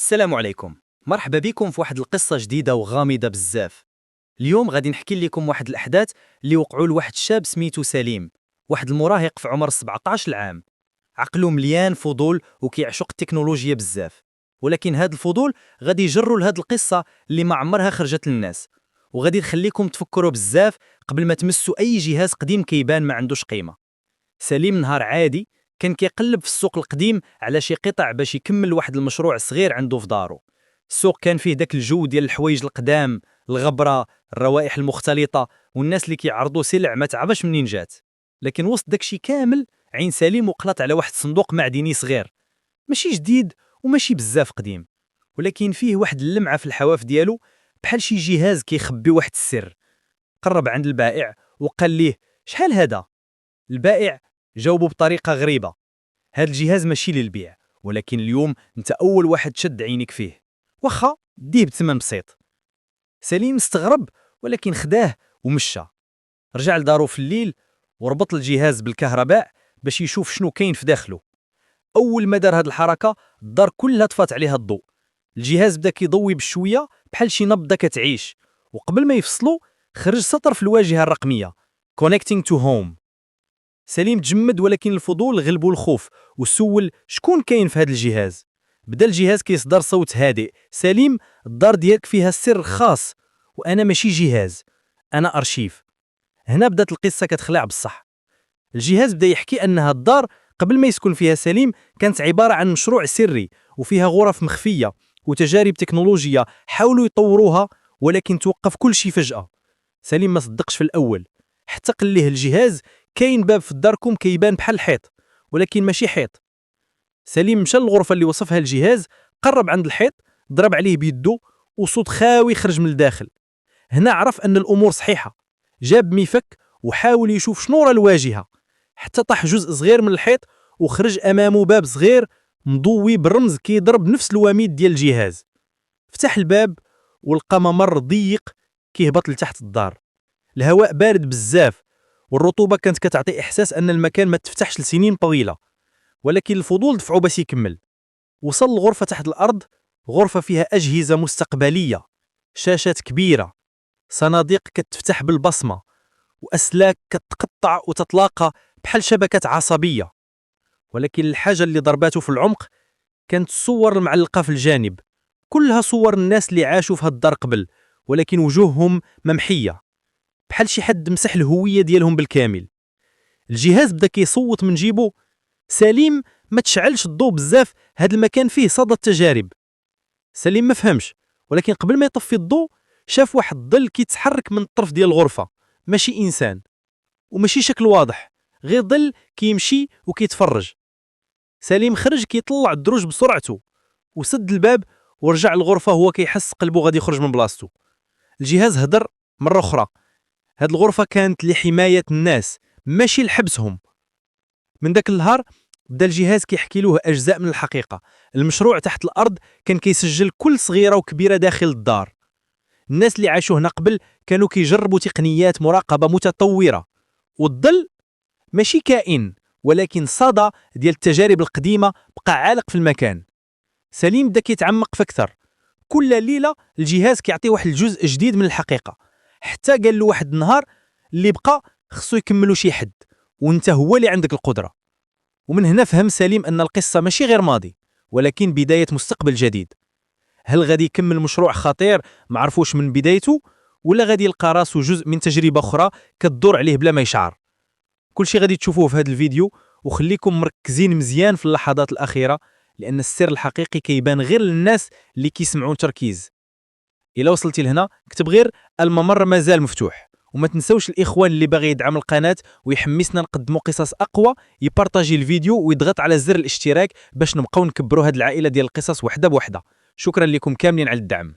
السلام عليكم. مرحبا بكم في واحد القصة جديدة وغامضة بزاف. اليوم غادي نحكي لكم واحد الأحداث اللي وقعوا لواحد الشاب سميتو سليم، واحد المراهق في عمر 17 عام. عقله مليان فضول وكيعشق التكنولوجيا بزاف، ولكن هاد الفضول غادي يجروا لهاد القصة اللي ما عمرها خرجت للناس، وغادي تخليكم تفكروا بزاف قبل ما تمسوا أي جهاز قديم كيبان ما عندوش قيمة. سليم نهار عادي كان كيقلب في السوق القديم على شي قطع باش يكمل واحد المشروع صغير عنده في دارو. السوق كان فيه داك الجو ديال الحوايج القدام، الغبرة، الروائح المختلطة، والناس اللي كيعرضوا سلع ما تعرفش منين جات. لكن وسط داكشي كامل عين سليم وقلت على واحد صندوق معدني صغير، ماشي جديد وماشي بزاف قديم، ولكن فيه واحد اللمعة في الحواف ديالو، بحال شي جهاز كيخبي واحد السر. قرب عند البائع وقال ليه: شحال هذا؟ البائع جاوبوا بطريقة غريبة: هاد الجهاز ماشي للبيع، ولكن اليوم انت أول واحد شد عينيك فيه، واخا ديه بثمن بسيط. سليم استغرب ولكن خداه ومشى. رجع لدارو في الليل وربط الجهاز بالكهرباء باش يشوف شنو كاين في داخله. أول ما دار هاد الحركة الدار كلها طفات عليها الضوء. الجهاز بدا كيضوي بشوية بحال شي نبضة كتعيش، وقبل ما يفصلوا خرج سطر في الواجهة الرقمية: Connecting to home. سليم تجمد، ولكن الفضول غلبو الخوف وسول شكون كاين في هذا الجهاز. بدا الجهاز كيصدر صوت هادئ: سليم، الدار ديالك فيها سر خاص، وانا ماشي جهاز، انا ارشيف. هنا بدات القصه كتخلع بصح. الجهاز بدا يحكي ان هاد الدار قبل ما يسكن فيها سليم كانت عباره عن مشروع سري، وفيها غرف مخفيه وتجارب تكنولوجيه حاولوا يطوروها، ولكن توقف كل شيء فجاه. سليم ما صدقش في الاول، حتى قال ليه الجهاز: كاين باب في داركم كيبان بحال الحيط، ولكن ماشي حيط. سليم مشى للغرفة اللي وصفها الجهاز، قرب عند الحيط، ضرب عليه بيدو وصوت خاوي خرج من الداخل. هنا عرف أن الأمور صحيحة، جاب مفك وحاول يشوف شنو راه الواجهة، حتى طاح جزء صغير من الحيط وخرج أمامه باب صغير مضوي بالرمز كيضرب نفس الوميض ديال الجهاز. فتح الباب ولقى ممر ضيق كيهبط لتحت الدار. الهواء بارد بزاف، والرطوبة كانت كتعطي إحساس أن المكان ما تفتحش لسنين طويلة، ولكن الفضول دفعه باش يكمل. وصل لغرفة تحت الأرض، غرفة فيها أجهزة مستقبلية، شاشات كبيرة، صناديق كتفتح بالبصمة، وأسلاك كتقطع وتتلاقى بحال شبكة عصبية. ولكن الحاجة اللي ضرباته في العمق كانت الصور المعلقة في الجانب، كلها صور الناس اللي عاشوا في هاد الدار قبل، ولكن وجوههم ممحية، بحال شي حد مسح الهوية ديالهم بالكامل. الجهاز بدا كيصوت من جيبه: سليم، ما تشعلش الضوء بزاف، هاد المكان فيه صدى التجارب. سليم ما فهمش، ولكن قبل ما يطفي الضوء شاف واحد الظل كيتحرك من الطرف ديال الغرفة، ماشي إنسان وماشي شكل واضح، غير ظل كيمشي وكيتفرج. سليم خرج كيطلع الدروج بسرعته وسد الباب ورجع الغرفة هو كيحس قلبه غادي يخرج من بلاصتو. الجهاز هدر مرة أخرى: هاد الغرفة كانت لحماية الناس ماشي لحبسهم. من داك النهار بدا الجهاز كيحكي له أجزاء من الحقيقة. المشروع تحت الأرض كان كيسجل كل صغيرة وكبيرة داخل الدار. الناس اللي عاشوا هنا قبل كانوا كيجربوا تقنيات مراقبة متطورة، والظل ماشي كائن ولكن صدى ديال التجارب القديمة بقى عالق في المكان. سليم بدا كيتعمق في أكثر، كل ليلة الجهاز كيعطي واحد الجزء جديد من الحقيقة، حتى قال له واحد النهار اللي بقى خصو يكملوا شي حد، وانت هو اللي عندك القدرة. ومن هنا فهم سليم أن القصة ماشي غير ماضي، ولكن بداية مستقبل جديد. هل غادي يكمل مشروع خطير معرفوش من بدايته، ولا غادي يلقى راسو جزء من تجربة أخرى كتدور عليه بلا ما يشعر؟ كل شيء غادي تشوفوه في هذا الفيديو، وخليكم مركزين مزيان في اللحظات الأخيرة، لأن السر الحقيقي كيبان غير للناس اللي كيسمعون تركيز. إلا وصلتي لهنا اكتب غير الممر مازال مفتوح، وما تنسوش الإخوان اللي باغي يدعم القناة ويحمسنا نقدموا قصص أقوى يبارطاجي الفيديو ويضغط على زر الاشتراك باش نبقاو نكبروا هاد العائلة ديال القصص وحدة بوحدة. شكرا لكم كاملين على الدعم.